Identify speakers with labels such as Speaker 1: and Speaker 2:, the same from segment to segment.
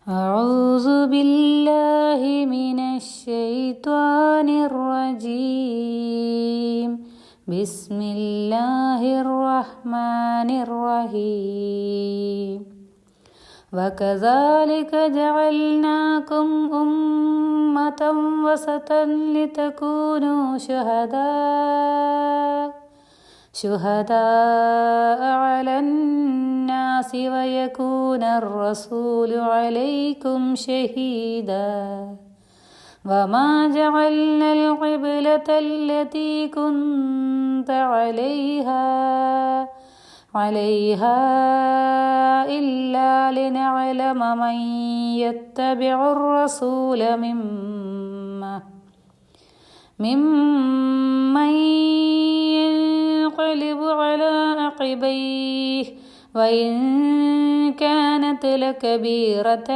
Speaker 1: أعوذ بالله من الشيطان الرجيم بسم الله الرحمن الرحيم وكذلك جعلناكم أمة وسطا لتكونوا شهداء على الناس ويكون الرسول عليكم شهيدا وما جعلنا القبلة التي كنت عليها إلا لنعلم من يتبع الرسول ممن ينقلب على عقبيه وإن كانت لكبيرة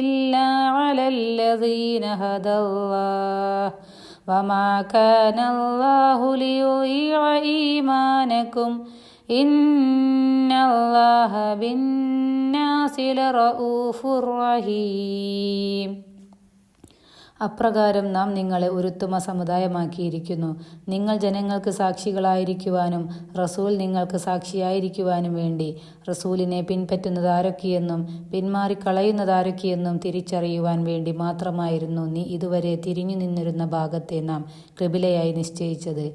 Speaker 1: إلا على الذين هدى الله وما كان الله ليضيع إيمانكم إن الله بالناس لرؤوف رحيم. അപ്രകാരം നാം നിങ്ങളെ ഒരു ഉത്തമ സമുദായമാക്കിയിരിക്കുന്നു. നിങ്ങൾ ജനങ്ങൾക്ക് സാക്ഷികളായിരിക്കുവാനും റസൂൽ നിങ്ങൾക്ക് സാക്ഷിയായിരിക്കുവാനും വേണ്ടി റസൂലിനെ പിൻപറ്റുന്നത് ആരൊക്കെയെന്നും പിന്മാറിക്കളയുന്നത് ആരൊക്കെയെന്നും തിരിച്ചറിയുവാൻ വേണ്ടി മാത്രമായിരുന്നു നീ ഇതുവരെ തിരിഞ്ഞു നിന്നിരുന്ന ഭാഗത്തെ നാം ഖിബിലയായി നിശ്ചയിച്ചത്.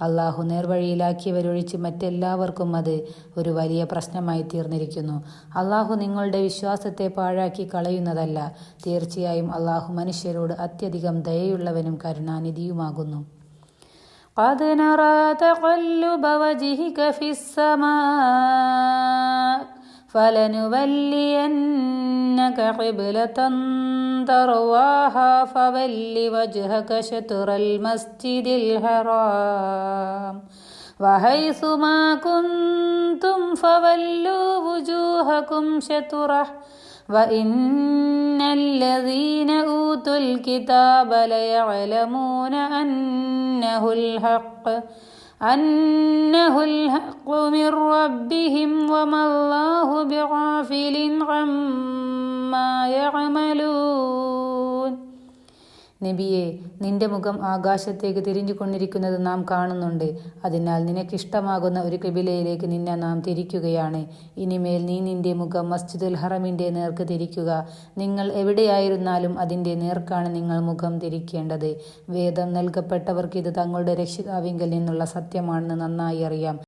Speaker 1: അള്ളാഹു നേർവഴിയിലാക്കിയവരൊഴിച്ച് മറ്റെല്ലാവർക്കും അത് ഒരു വലിയ പ്രശ്നമായി തീർന്നിരിക്കുന്നു. അള്ളാഹു നിങ്ങളുടെ വിശ്വാസത്തെ പാഴാക്കി കളയുന്നതല്ല. തീർച്ചയായും അള്ളാഹു മനുഷ്യരോട് അത്യധികം ദയയുള്ളവനും കരുണാനിധിയുമാകുന്നു. قد نرى تقلب وجهك في السماء فلنولينك قبلة ترضاها فول وجهك شطر المسجد الحرام وحيث ما كنتم فولوا وجوهكم شطره وإن الذين أوتوا الكتاب ليعلمون أنه الحق من ربهم وما الله بغافل عما يعملون. നബിയെ, നിന്റെ മുഖം ആകാശത്തേക്ക് തിരിഞ്ഞുകൊണ്ടിരിക്കുന്നത് നാം കാണുന്നുണ്ട്. അതിനാൽ നിനക്കിഷ്ടമാകുന്ന ഒരു ഖിബിലയിലേക്ക് നിന്നെ നാം തിരിക്കുകയാണ്. ഇനിമേൽ നീ നിന്റെ മുഖം മസ്ജിദുൽ ഹറമിൻ്റെ നേർക്ക് തിരിക്കുക. നിങ്ങൾ എവിടെയായിരുന്നാലും അതിൻ്റെ നേർക്കാണ് നിങ്ങൾ മുഖം തിരിക്കേണ്ടത്. വേദം നൽകപ്പെട്ടവർക്ക് ഇത് തങ്ങളുടെ രക്ഷിതാവിങ്കൽ നിന്നുള്ള സത്യമാണെന്ന് നന്നായി അറിയാം.